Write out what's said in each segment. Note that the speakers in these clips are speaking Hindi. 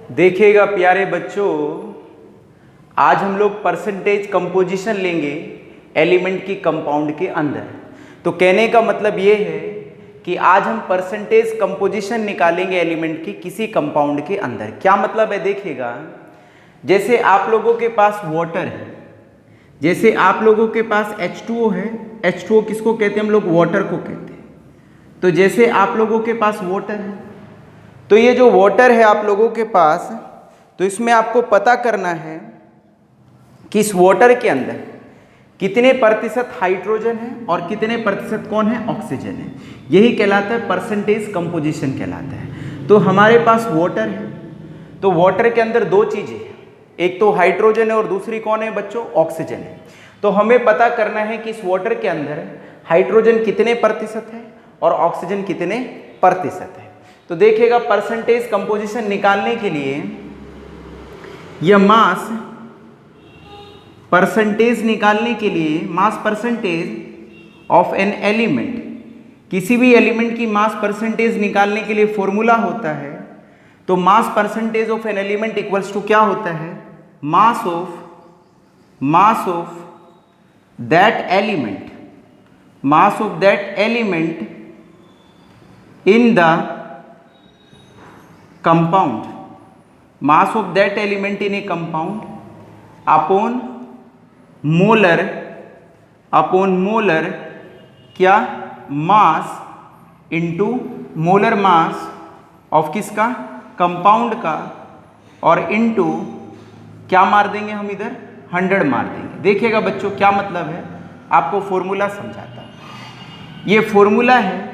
देखिएगा प्यारे बच्चों, आज हम लोग परसेंटेज कंपोजिशन लेंगे एलिमेंट की कंपाउंड के अंदर। तो कहने का मतलब ये है कि आज हम परसेंटेज कंपोजिशन निकालेंगे एलिमेंट की किसी कंपाउंड के अंदर। क्या मतलब है देखिएगा, जैसे आप लोगों के पास वाटर है, जैसे आप लोगों के पास H2O है। H2O किसको कहते हैं हम लोग? वाटर को कहते हैं। तो जैसे आप लोगों के पास वाटर है, तो ये जो वाटर है आप लोगों के पास, तो इसमें आपको पता करना है कि इस वाटर के अंदर कितने प्रतिशत हाइड्रोजन है और कितने प्रतिशत कौन है? ऑक्सीजन है। यही कहलाता है परसेंटेज कंपोजिशन कहलाता है। तो हमारे पास वाटर है, तो वाटर के अंदर दो चीज़ें हैं, एक तो हाइड्रोजन है और दूसरी कौन है बच्चों? ऑक्सीजन है। तो हमें पता करना है कि इस वाटर के अंदर हाइड्रोजन कितने प्रतिशत है और ऑक्सीजन कितने प्रतिशत है। तो देखिएगा, परसेंटेज कंपोजिशन निकालने के लिए यह मास परसेंटेज निकालने के लिए मास परसेंटेज ऑफ एन एलिमेंट, किसी भी एलिमेंट की मास परसेंटेज निकालने के लिए फॉर्मूला होता है। तो mass percentage of an element equals to क्या होता है? Mass of that element, mass of that element in the compound, mass of that element in a compound upon molar क्या? Mass into molar mass of किसका? कंपाउंड का, और इंटू क्या मार देंगे हम इधर? 100 मार देंगे। देखिएगा बच्चों क्या मतलब है, आपको फॉर्मूला समझाता हूं। ये फॉर्मूला है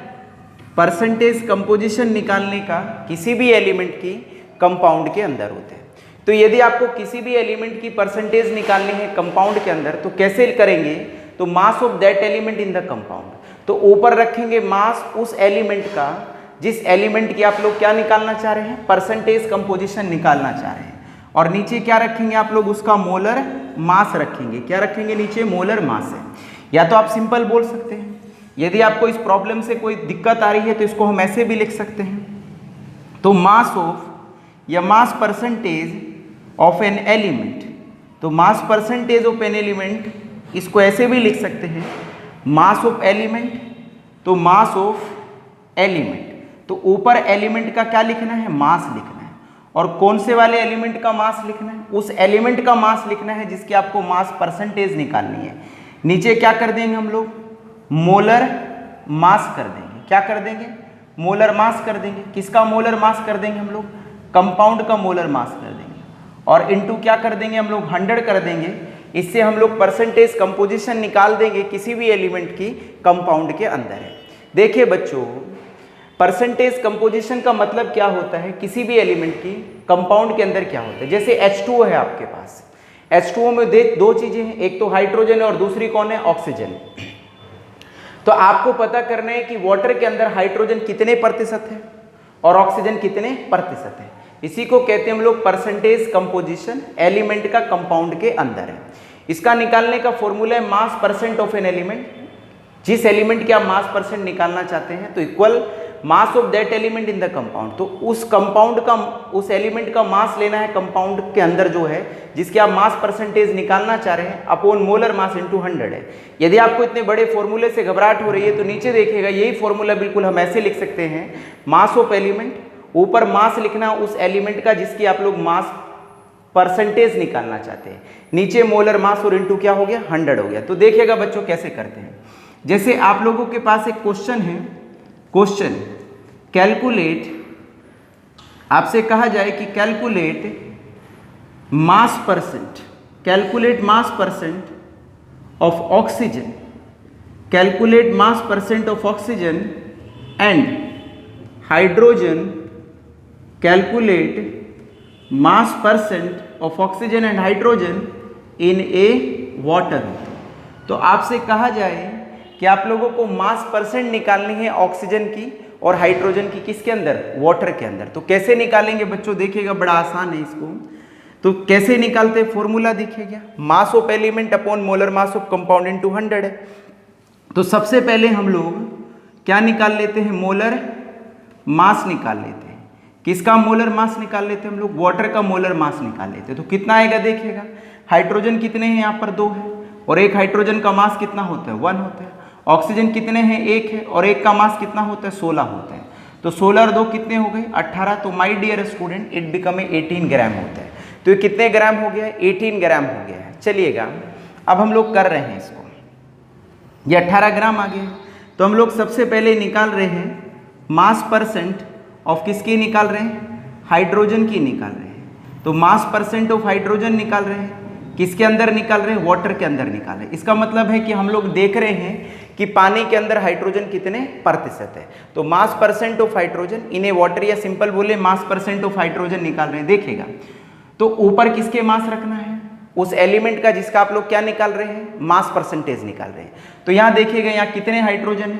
परसेंटेज कंपोजिशन निकालने का किसी भी एलिमेंट की कंपाउंड के अंदर होते हैं। तो यदि आपको किसी भी एलिमेंट की परसेंटेज निकालनी है कंपाउंड के अंदर, तो कैसे करेंगे? तो mass of that element in the compound, तो ऊपर रखेंगे मास उस एलिमेंट का जिस एलिमेंट की आप लोग क्या निकालना चाह रहे हैं? परसेंटेज कंपोजिशन निकालना चाह रहे हैं। और नीचे क्या रखेंगे आप लोग? उसका मोलर मास रखेंगे। क्या रखेंगे नीचे? मोलर मास है। या तो आप सिंपल बोल सकते हैं, यदि आपको इस प्रॉब्लम से कोई दिक्कत आ रही है तो इसको हम ऐसे भी लिख सकते हैं। तो मास ऑफ या mass percentage of an element, तो mass percentage of an element इसको ऐसे भी लिख सकते हैं, मास ऑफ एलिमेंट, तो मास ऑफ एलिमेंट, तो ऊपर एलिमेंट का क्या लिखना है? मास लिखना है। और कौन से वाले एलिमेंट का मास लिखना है? उस एलिमेंट का मास लिखना है जिसकी आपको मास परसेंटेज निकालनी है। नीचे क्या कर देंगे हम लोग? मोलर मास कर देंगे। क्या कर देंगे? मोलर मास कर देंगे। किसका मोलर मास कर देंगे हम लोग? कंपाउंड का मोलर मास कर देंगे। और इनटू क्या कर देंगे हम लोग? 100 कर देंगे। इससे हम लोग परसेंटेज कंपोजिशन निकाल देंगे किसी भी एलिमेंट की कंपाउंड के अंदर है। देखिए बच्चों, परसेंटेज कंपोजिशन का मतलब क्या होता है? किसी भी एलिमेंट की कंपाउंड के अंदर क्या होता है? जैसे H2O है आपके पास, H2O में दो चीजें हैं, एक तो हाइड्रोजन है और दूसरी कौन है? ऑक्सीजन। तो आपको पता करना है कि वाटर के अंदर हाइड्रोजन कितने प्रतिशत है और ऑक्सीजन कितने प्रतिशत है। इसी को कहते हैं हम लोग परसेंटेज कंपोजिशन एलिमेंट का कंपाउंड के अंदर है। इसका निकालने का फॉर्मूला है मास परसेंट ऑफ एन एलिमेंट। जिस एलिमेंट के आप मास परसेंट निकालना चाहते हैं तो equal mass of that element in the compound, तो उस कंपाउंड का, उस एलिमेंट का मास लेना है कंपाउंड के अंदर जो है जिसके आप मास परसेंटेज निकालना चाह रहे हैं, अपॉन मोलर मास इंटू 100 है। यदि आपको इतने बड़े फॉर्मूले से घबराहट हो रही है तो नीचे देखिएगा, यही फॉर्मूला बिल्कुल हम ऐसे लिख सकते हैं, मास ऑफ एलिमेंट, ऊपर मास लिखना उस एलिमेंट का जिसकी आप लोग मास परसेंटेज निकालना चाहते हैं, नीचे मोलर मास और इंटू क्या हो गया? 100 हो गया। तो देखिएगा बच्चों कैसे करते हैं। जैसे आप लोगों के पास एक क्वेश्चन है, क्वेश्चन कैलकुलेट, आपसे कहा जाए कि calculate mass percent, calculate mass percent of oxygen, calculate mass percent of oxygen and hydrogen, calculate mass percent of oxygen and hydrogen in A water. तो आपसे कहा जाए कि आप लोगों को मास परसेंट निकालनी है ऑक्सीजन की और हाइड्रोजन की, किसके अंदर? वाटर के अंदर। तो कैसे निकालेंगे बच्चों? देखिएगा बड़ा आसान है इसको। तो कैसे निकालते हैं? फॉर्मूला देखिएगा, mass of element upon molar mass of compound into 100 है। तो सबसे पहले हम लोग क्या निकाल लेते हैं? मोलर मास निकाल लेते हैं। किसका मोलर मास निकाल लेते हम लोग, वाटर का मोलर मास निकाल लेते। तो कितना आएगा देखिएगा, हाइड्रोजन कितने हैं यहाँ पर 2 है, और एक हाइड्रोजन का मास कितना होता है 1 होता है। ऑक्सीजन कितने हैं 1 है, और एक का मास कितना होता है 16 होता है। तो 16 और 2 कितने हो गए 18। तो my dear student it become 18 gram होता है। तो ये कितने ग्राम हो गया है 18 ग्राम हो गया है। चलिएगा अब हम लोग कर रहे हैं इसको, ये 18 ग्राम आ गया। तो हम लोग सबसे पहले निकाल रहे हैं मास परसेंट ऑफ किसकी निकाल रहे हैं, हाइड्रोजन की निकाल रहे हैं। तो मास परसेंट ऑफ हाइड्रोजन निकाल रहे हैं, किसके अंदर निकाल रहे हैं, वाटर के अंदर निकाल रहे हैं। इसका मतलब है कि हम लोग देख रहे हैं कि पानी के अंदर हाइड्रोजन कितने प्रतिशत है। तो मास परसेंट ऑफ हाइड्रोजन, इन्हें वाटर या सिंपल बोले मास परसेंट ऑफ हाइड्रोजन निकाल रहे हैं। देखिएगा तो ऊपर किसके मास रखना है, उस एलिमेंट का जिसका आप लोग क्या निकाल रहे हैं, मास परसेंटेज निकाल रहे हैं। तो यहाँ देखिएगा यहाँ कितने हाइड्रोजन है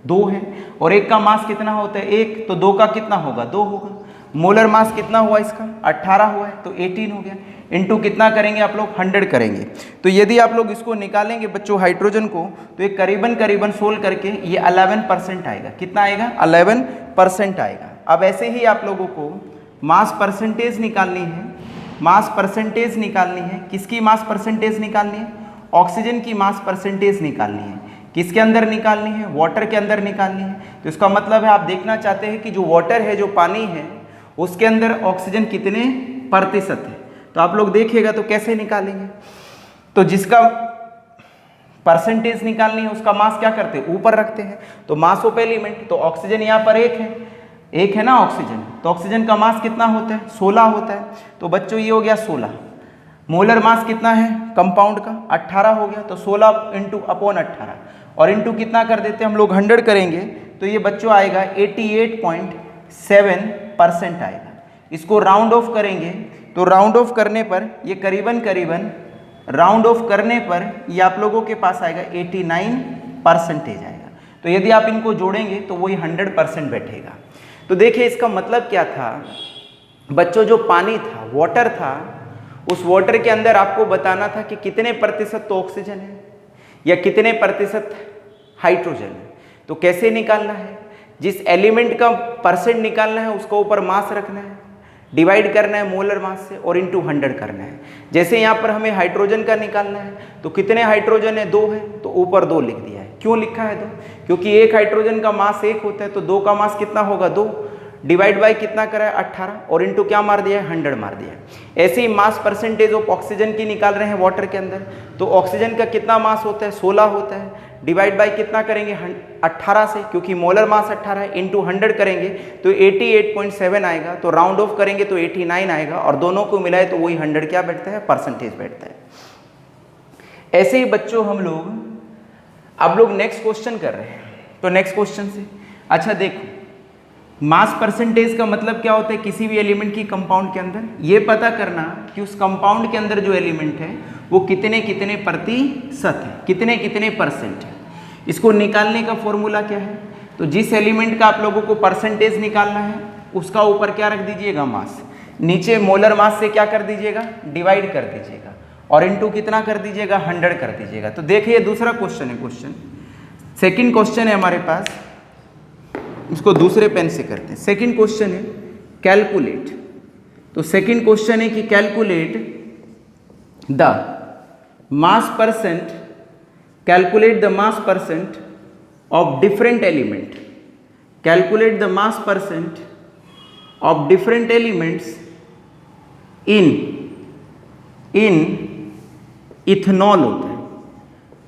2 है, और एक का मास कितना होता है 1, तो 2 का कितना होगा 2 होगा। मोलर मास कितना हुआ इसका 18 हुआ है, तो 18 हो गया। इनटू कितना करेंगे आप लोग 100 करेंगे। तो यदि आप लोग इसको निकालेंगे बच्चों हाइड्रोजन को, तो ये करीबन सोल्व करके ये 11% आएगा। कितना आएगा 11% आएगा। अब ऐसे ही आप लोगों को मास परसेंटेज निकालनी है, मास परसेंटेज निकालनी है। किसकी मास परसेंटेज निकालनी है, ऑक्सीजन की मास परसेंटेज निकालनी है। किसके अंदर निकालनी है, वाटर के अंदर निकालनी है। तो इसका मतलब है आप देखना चाहते हैं कि जो वाटर है, जो पानी है, उसके अंदर ऑक्सीजन कितने प्रतिशत है। तो आप लोग देखिएगा तो कैसे निकालेंगे, तो जिसका परसेंटेज निकालनी है उसका मास क्या करते हैं ऊपर रखते हैं। तो मास ऑफ एलिमेंट, तो ऑक्सीजन यहाँ पर 1 है ना ऑक्सीजन, तो ऑक्सीजन का मास कितना होता है 16 होता है। तो बच्चों ये हो गया 16। मोलर मास कितना है कंपाउंड का 18 हो गया। तो 16 इंटू अपॉन 18 और इंटू कितना कर देते हैं हम लोग 100 करेंगे। तो ये बच्चों आएगा 88.7% आएगा। इसको राउंड ऑफ करेंगे तो राउंड ऑफ करने पर ये करीबन राउंड ऑफ करने पर ये आप लोगों के पास आएगा 89% आएगा। तो यदि आप इनको जोड़ेंगे तो वही 100% बैठेगा। तो देखिए इसका मतलब क्या था बच्चों, जो पानी था वाटर था, उस वाटर के अंदर आपको बताना था कि कितने प्रतिशत तो ऑक्सीजन है या कितने प्रतिशत हाइड्रोजन है। तो कैसे निकालना है, जिस एलिमेंट का परसेंट निकालना है उसका ऊपर मास रखना है, डिवाइड करना है मोलर मास से और इंटू 100 करना है। जैसे यहाँ पर हमें हाइड्रोजन का निकालना है, तो कितने हाइड्रोजन है 2 है, तो ऊपर 2 लिख दिया है। क्यों लिखा है 2, क्योंकि एक हाइड्रोजन का मास 1 होता है, तो 2 का मास कितना होगा 2, डिवाइड बाई कितना करा है 18 और इंटू क्या मार दिया है 100 मार दिया है। ऐसे ही मास परसेंटेज ऑफ ऑक्सीजन की निकाल रहे हैं वाटर के अंदर, तो ऑक्सीजन का कितना मास होता है 16 होता है, डिवाइड बाई कितना करेंगे 18 से, क्योंकि मोलर मास 18 है, इंटू 100 करेंगे तो 88.7 आएगा। तो राउंड ऑफ करेंगे तो 89 आएगा और दोनों को मिलाए तो वही 100 क्या बैठता है परसेंटेज बैठता है। ऐसे ही बच्चों हम लोग अब लोग नेक्स्ट क्वेश्चन कर रहे हैं। तो नेक्स्ट क्वेश्चन से अच्छा देखो, मास परसेंटेज का मतलब क्या होता है, किसी भी एलिमेंट की कंपाउंड के अंदर ये पता करना कि उस कंपाउंड के अंदर जो एलिमेंट है वो कितने कितने प्रतिशत है, कितने कितने परसेंट है। इसको निकालने का फॉर्मूला क्या है, तो जिस एलिमेंट का आप लोगों को परसेंटेज निकालना है उसका ऊपर क्या रख दीजिएगा मास, नीचे मोलर मास से क्या कर दीजिएगा डिवाइड कर दीजिएगा और इनटू कितना कर दीजिएगा 100 कर दीजिएगा। तो देखिए दूसरा क्वेश्चन है, क्वेश्चन सेकंड क्वेश्चन है हमारे पास, इसको दूसरे पेन से करते हैं। सेकंड क्वेश्चन है कैलकुलेट। तो सेकंड क्वेश्चन है कि calculate the mass percent, calculate the mass percent of different element, calculate the mass percent of different elements in ethanol होता है।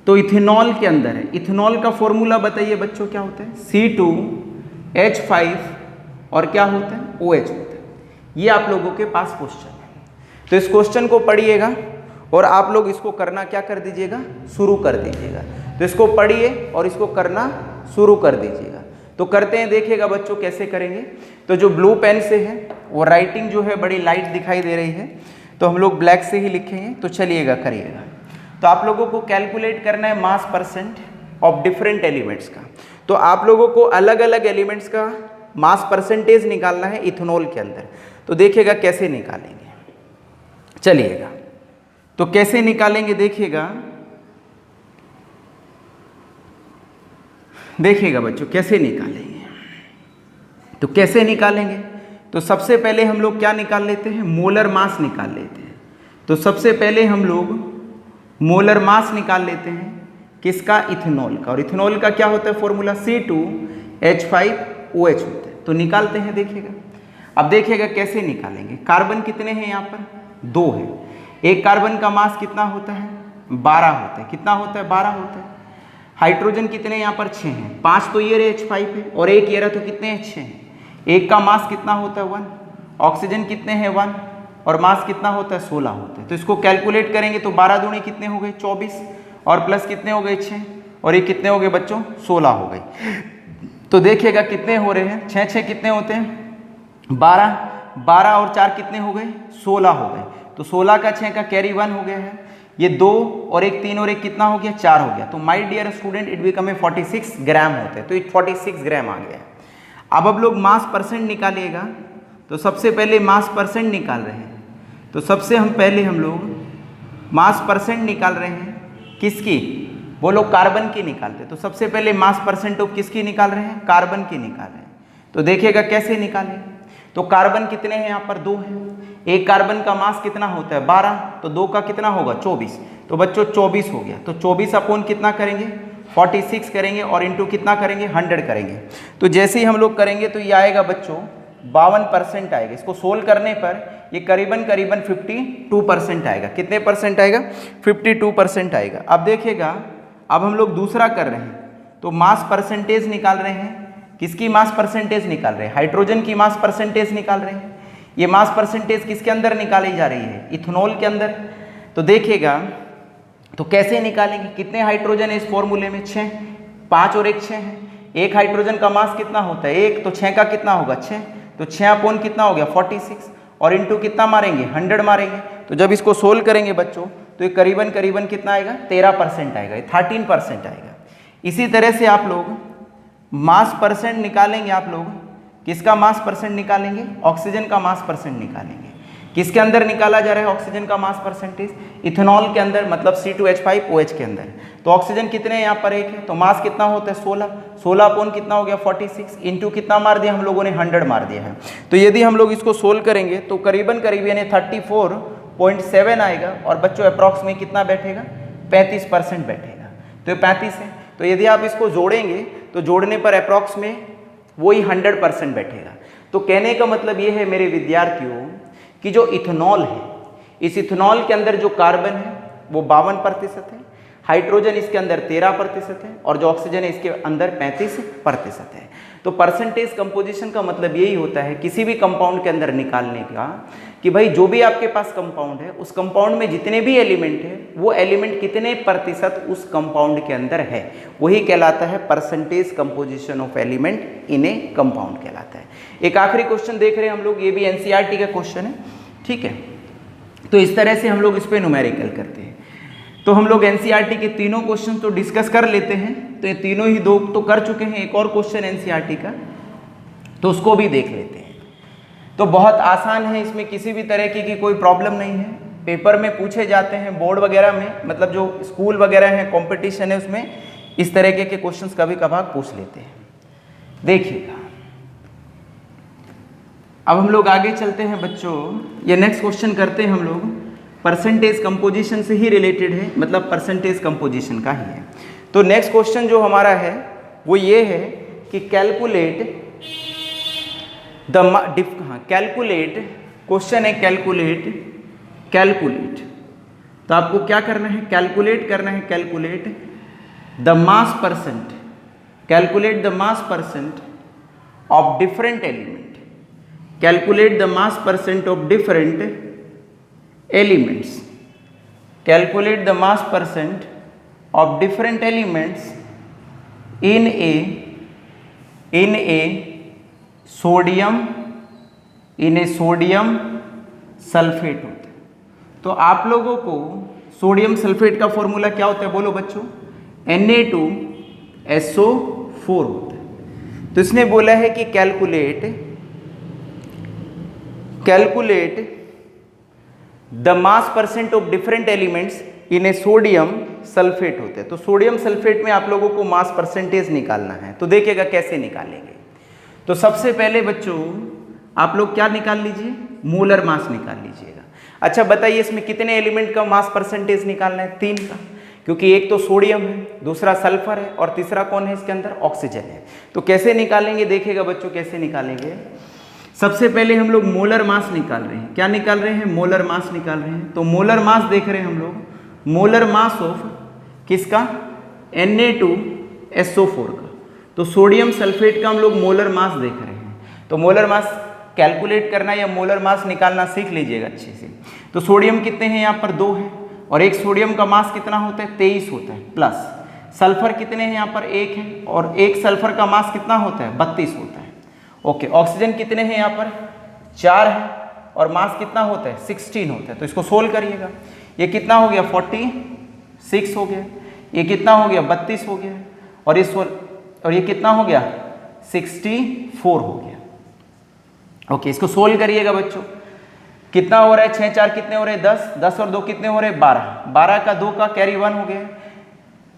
तो इथेनॉल के अंदर है, इथेनॉल का फॉर्मूला बताइए बच्चों क्या होता है, C2H5 और क्या होता है OH होता है। ये आप लोगों के पास क्वेश्चन है, तो इस क्वेश्चन को पढ़िएगा और आप लोग इसको करना क्या कर दीजिएगा शुरू कर दीजिएगा। तो इसको पढ़िए और इसको करना शुरू कर दीजिएगा। तो करते हैं, देखिएगा बच्चों कैसे करेंगे। तो जो ब्लू पेन से है वो राइटिंग जो है बड़ी लाइट दिखाई दे रही है, तो हम लोग ब्लैक से ही लिखेंगे। तो चलिएगा करिएगा। तो आप लोगों को कैलकुलेट करना है मास परसेंट ऑफ डिफरेंट एलिमेंट्स का। तो आप लोगों को अलग अलग एलिमेंट्स का मास परसेंटेज निकालना है इथेनॉल के अंदर। तो देखिएगा कैसे निकालेंगे, चलिएगा तो कैसे निकालेंगे देखिएगा, देखिएगा बच्चों कैसे निकालेंगे। तो कैसे निकालेंगे, तो तो सबसे पहले हम लोग क्या निकाल लेते हैं, मोलर मास निकाल लेते हैं। तो सबसे पहले हम लोग मोलर मास निकाल लेते हैं किसका, इथेनॉल का। और इथेनॉल का क्या होता है फॉर्मूला, C2H5OH होता है। तो निकालते हैं, देखिएगा। अब देखिएगा कैसे निकालेंगे। कार्बन कितने हैं यहाँ पर, 2 है। एक कार्बन का मास कितना होता है, 12 होता है। कितना होता है, 12 होता है। हाइड्रोजन कितने यहाँ पर 6 हैं, 5 तो ये रहे H5 है और एक ये रहा, तो कितने हैं, 6 हैं। एक का मास कितना होता है, 1। ऑक्सीजन कितने हैं, 1, और मास कितना होता है, 16 होता है। तो इसको कैलकुलेट करेंगे तो 12 दूनी कितने हो गए, 24, और प्लस कितने हो गए, 6, और ये कितने हो गए बच्चों, 16 हो गए। तो देखिएगा कितने हो रहे हैं, 6 कितने होते हैं, 12, 12 और 4 कितने हो गए, 16 हो गए। तो 16 का 6 का कैरी 1 हो गया है। ये 2 और एक 3 और एक कितना हो गया, 4 हो गया। तो my dear student, it become 46 gram होते हैं। तो ये 46 ग्राम आ गया है। अब लोग मास परसेंट निकालिएगा। तो सबसे पहले मास परसेंट निकाल रहे हैं। तो सबसे पहले हम लोग मास परसेंट निकाल रहे हैं किसकी, वो लोग कार्बन की निकालते हैं। तो सबसे पहले मास परसेंट ऑफ किसकी निकाल रहे हैं, कार्बन की निकाल रहे हैं। तो देखिएगा कैसे निकालें। तो कार्बन कितने हैं यहाँ पर, 2 हैं। एक कार्बन का मास कितना होता है, 12, तो 2 का कितना होगा, 24। तो बच्चों 24 हो गया। तो 24 अपॉन कितना करेंगे, 46 करेंगे, और इंटू कितना करेंगे, 100 करेंगे। तो जैसे ही हम लोग करेंगे तो ये आएगा बच्चों 52% आएगा। इसको सोल्व करने पर ये करीबन 52% आएगा। कितने परसेंट आएगा, 52% आएगा। अब देखिएगा, अब हम लोग दूसरा कर रहे हैं। तो मास परसेंटेज निकाल रहे हैं। किसकी मास परसेंटेज निकाल रहे हैं, हाइड्रोजन की मास परसेंटेज निकाल रहे हैं। ये मास परसेंटेज किसके अंदर निकाली जा रही है, इथेनॉल के अंदर। तो देखिएगा, तो कैसे निकालेंगे, कितने हाइड्रोजन है इस फॉर्मूले में, 6, 5 और एक 6 है। एक हाइड्रोजन का मास कितना होता है, 1, तो 6 का कितना होगा, 6, तो 6 अपॉन कितना हो गया, 46, और इंटू कितना मारेंगे, 100 मारेंगे। तो जब इसको सोल्व करेंगे बच्चों, तो ये करीबन कितना आएगा, 13% आएगा, 13% आएगा। इसी तरह से आप लोग मास परसेंट निकालेंगे। आप लोग किसका मास परसेंट निकालेंगे, ऑक्सीजन का मास परसेंट निकालेंगे। किसके अंदर निकाला जा रहा है ऑक्सीजन का मास परसेंटेज, इथेनॉल के अंदर, मतलब C2H5OH के अंदर। तो ऑक्सीजन कितने हैं यहाँ पर, 1 है। तो मास कितना होता है, 16, 16 अपॉन कितना हो गया, 46, इंटू कितना मार दिया हम लोगों ने, 100 मार दिया है। तो यदि हम लोग इसको सोल्व करेंगे तो करीबन यानी 34.7 आएगा। और बच्चों अप्रॉक्स में कितना बैठेगा, 35% बैठेगा। तो ये 35 है। तो यदि आप इसको जोड़ेंगे तो जोड़ने पर अप्रॉक्स में वही 100% बैठेगा। तो कहने का मतलब ये है मेरे विद्यार्थियों कि जो इथेनॉल है, इस इथेनॉल के अंदर जो कार्बन है वो 52% है, हाइड्रोजन इसके अंदर 13% है, और जो ऑक्सीजन है इसके अंदर 35% है। तो परसेंटेज कंपोजिशन का मतलब यही होता है किसी भी कंपाउंड के अंदर निकालने का, कि भाई जो भी आपके पास कंपाउंड है, उस कंपाउंड में जितने भी एलिमेंट है, वो एलिमेंट कितने प्रतिशत उस कंपाउंड के अंदर है, वही कहलाता है percentage composition of element in a compound कहलाता है। एक आखिरी क्वेश्चन देख रहे हैं हम लोग, ये भी एनसीईआरटी का क्वेश्चन है, ठीक है। तो इस तरह से हम लोग इस पर न्यूमेरिकल करते हैं। तो हम लोग एनसीईआरटी के तीनों क्वेश्चन तो डिस्कस कर लेते हैं। तो ये तीनों ही 2 तो कर चुके हैं, एक और क्वेश्चन एनसीईआरटी का, तो उसको भी देख लेते हैं। तो बहुत आसान है, इसमें किसी भी तरह की कोई प्रॉब्लम नहीं है। पेपर में पूछे जाते हैं, बोर्ड वगैरह में, मतलब जो स्कूल वगैरह हैं, कंपटीशन है, उसमें इस तरह के क्वेश्चंस कभी कभार पूछ लेते हैं। देखिएगा, अब हम लोग आगे चलते हैं बच्चों। ये नेक्स्ट क्वेश्चन करते हैं हम लोग, परसेंटेज कंपोजिशन से ही रिलेटेड है, मतलब परसेंटेज कंपोजिशन का ही है। तो नेक्स्ट क्वेश्चन जो हमारा है वो ये है कि कैलकुलेट कैलकुलेट, क्वेश्चन है कैलकुलेट। तो आपको क्या करना है, कैलकुलेट करना है, calculate the mass percent, calculate the mass percent of different element, calculate the mass percent of different elements, calculate the mass percent of different elements in a sodium sulphate होता है। तो आप लोगों को सोडियम सल्फेट का फॉर्मूला क्या होता है, बोलो बच्चों, Na2SO4 होता है। तो इसने बोला है कि calculate the mass percent of different elements in A sodium sulphate होते हैं। तो सोडियम सल्फेट में आप लोगों को मास परसेंटेज निकालना है। तो देखिएगा कैसे निकालेंगे। तो सबसे पहले बच्चों आप लोग क्या निकाल लीजिए, मोलर मास निकाल लीजिएगा। अच्छा बताइए इसमें कितने एलिमेंट का मास परसेंटेज निकालना है, 3 का, क्योंकि एक तो सोडियम है, दूसरा सल्फर है और तीसरा कौन है इसके अंदर, ऑक्सीजन है। तो कैसे निकालेंगे, देखिएगा बच्चों कैसे निकालेंगे। सबसे पहले हम लोग मोलर मास निकाल रहे हैं। क्या निकाल रहे हैं, मोलर मास निकाल रहे हैं। तो मोलर मास देख रहे हैं हम लोग, मोलर मास ऑफ किसका, Na2SO4 का। तो सोडियम सल्फेट का हम लोग मोलर मास देख रहे हैं। तो मोलर मास कैलकुलेट करना या मोलर मास निकालना सीख लीजिएगा अच्छे से। तो सोडियम कितने हैं, यहाँ पर 2 है, और एक सोडियम का मास कितना होता है, 23 होता है, प्लस सल्फर कितने हैं यहाँ पर 1 है, और एक सल्फर का मास कितना होता है, 32 होता है। ओके, ऑक्सीजन कितने हैं यहाँ पर 4 है, और मास कितना होता है, 16 होता है। तो इसको सोल्व करिएगा। ये कितना हो गया, 46 हो गया, ये कितना हो गया, 32 हो गया, और ये कितना हो गया, 64 हो गया। ओके, इसको सोल्व करिएगा बच्चों। कितना हो रहा है, 6 4 कितने हो रहे हैं, 10, 10 और 2 कितने हो रहे हैं, 12, 12 का 2 का कैरी 1 हो गया,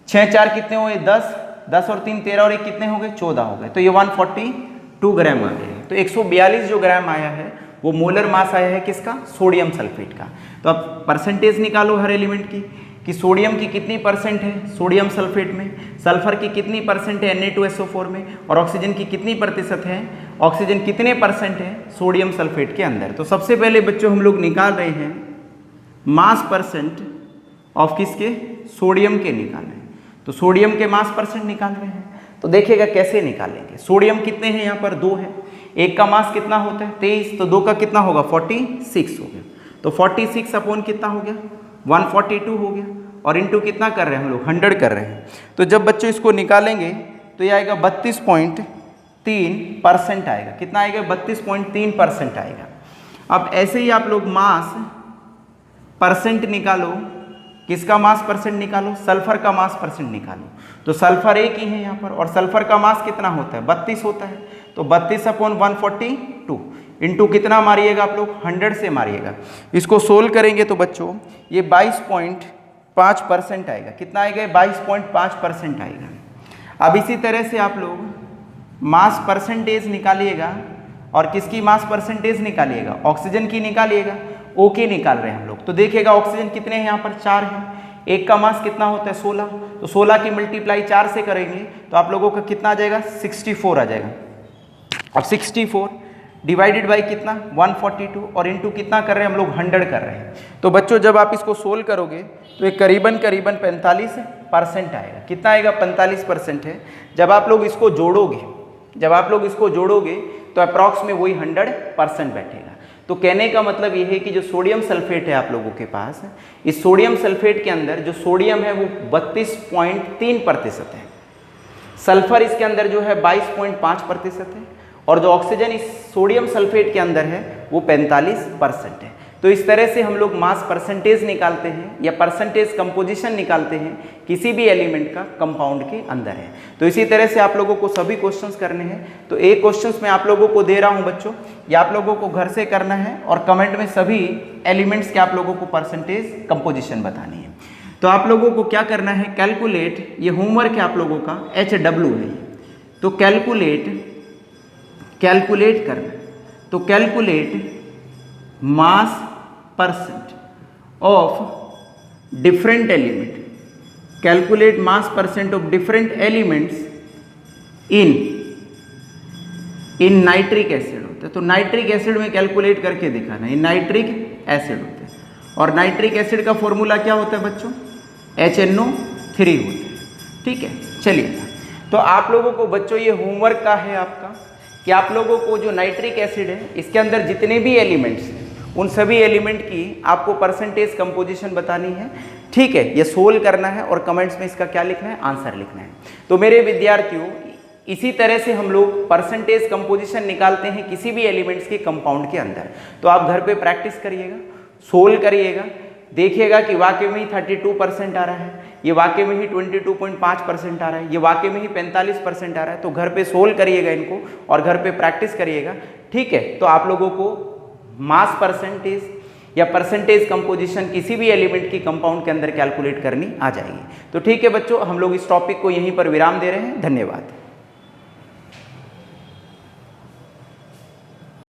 6 4 कितने हुए, 10, 10 और 3 13 और 1 कितने हो गए, 14 हो गए। तो ये 142 ग्राम आ गए। तो 142 जो ग्राम आया है वो मोलर मास आया है किसका, सोडियम सल्फेट का। तो अब परसेंटेज निकालो हर एलिमेंट की, कि सोडियम की कितनी परसेंट है सोडियम सल्फेट में, सल्फर की कितनी परसेंट है Na2SO4 में, और ऑक्सीजन की कितनी प्रतिशत है, ऑक्सीजन कितने परसेंट है सोडियम सल्फेट के अंदर। तो सबसे पहले बच्चों हम लोग निकाल रहे हैं मास परसेंट ऑफ किसके, सोडियम के निकालना है। तो सोडियम के मास परसेंट निकाल रहे हैं। तो देखिएगा कैसे निकालेंगे। सोडियम कितने हैं यहाँ पर, 2 है, एक का मास कितना होता है 23, तो 2 का कितना होगा 46 हो गया। तो 46 अपॉन कितना हो गया 142 हो गया, और इंटू कितना कर रहे हैं हम लोग 100 कर रहे हैं। तो जब बच्चों इसको निकालेंगे तो ये आएगा 32.3% आएगा। कितना आएगा 32.3% आएगा। अब ऐसे ही आप लोग मास परसेंट निकालो, किसका मास परसेंट निकालो, सल्फर का मास परसेंट निकालो। तो सल्फर एक ही है यहाँ पर, और सल्फर का मास कितना होता है 32 होता है। तो 32/142 इंटू कितना मारिएगा आप लोग 100 से मारिएगा। इसको सोल्व करेंगे तो बच्चों ये 22.5% आएगा। कितना आएगा 22.5% आएगा। अब इसी तरह से आप लोग मास परसेंटेज निकालिएगा, और किसकी मास परसेंटेज निकालिएगा, ऑक्सीजन की निकालिएगा। ओके निकाल रहे हैं हम लोग। तो देखिएगा ऑक्सीजन कितने हैं यहाँ पर 4 हैं, एक का मास कितना होता है 16, तो 16 की मल्टीप्लाई 4 से करेंगे तो आप लोगों का कितना आ जाएगा 64 आ जाएगा। अब 64 डिवाइडेड बाई कितना 142, और इंटू कितना कर रहे हैं हम लोग 100 कर रहे हैं। तो बच्चों जब आप इसको सोल्व करोगे तो ये करीबन 45% आएगा। कितना आएगा 45% है। जब आप लोग इसको जोड़ोगे तो अप्रॉक्स में वही 100% बैठेगा। तो कहने का मतलब ये है कि जो सोडियम सल्फेट है आप लोगों के पास, इस सोडियम सल्फेट के अंदर जो सोडियम है वो 32.3% है, सल्फर इसके अंदर जो है 22.5% है, और जो ऑक्सीजन इस सोडियम सल्फेट के अंदर है वो 45% है। तो इस तरह से हम लोग मास परसेंटेज निकालते हैं या परसेंटेज कंपोजिशन निकालते हैं किसी भी एलिमेंट का कंपाउंड के अंदर है। तो इसी तरह से आप लोगों को सभी क्वेश्चंस करने हैं। तो एक क्वेश्चंस मैं आप लोगों को दे रहा हूं बच्चों, ये आप लोगों को घर से करना है, और कमेंट में सभी एलिमेंट्स के आप लोगों को परसेंटेज कंपोजिशन बतानी है। तो आप लोगों को क्या करना है, कैलकुलेट, ये होमवर्क है आप लोगों का, HW है। तो कैलकुलेट करना, तो calculate mass percent of different element, calculate mass percent of different elements in nitric acid होता है। तो नाइट्रिक एसिड में कैलकुलेट करके दिखाना, ये नाइट्रिक एसिड होता है, और नाइट्रिक एसिड का फॉर्मूला क्या होता है बच्चों, HNO3 होता है। ठीक है, चलिए। तो आप लोगों को बच्चों ये होमवर्क का है आपका, कि आप लोगों को जो नाइट्रिक एसिड है इसके अंदर जितने भी एलिमेंट्स हैं उन सभी एलिमेंट की आपको परसेंटेज कंपोजिशन बतानी है। ठीक है, ये सोल्व करना है, और कमेंट्स में इसका क्या लिखना है, आंसर लिखना है। तो मेरे विद्यार्थियों इसी तरह से हम लोग परसेंटेज कंपोजिशन निकालते हैं किसी भी एलिमेंट्स के कंपाउंड के अंदर। तो आप घर पे प्रैक्टिस करिएगा, सोल्व करिएगा, देखिएगा कि वाकई में ही 32% आ रहा है, ये वाकई में ही 22.5% आ रहा है, ये वाकई में ही 45% आ रहा है। तो घर पे सोल्व करिएगा इनको, और घर पे प्रैक्टिस करिएगा। ठीक है, तो आप लोगों को मास परसेंटेज या परसेंटेज कंपोजिशन किसी भी एलिमेंट की कंपाउंड के अंदर कैलकुलेट करनी आ जाएगी। तो ठीक है बच्चों, हम लोग इस टॉपिक को यहीं पर विराम दे रहे हैं। धन्यवाद।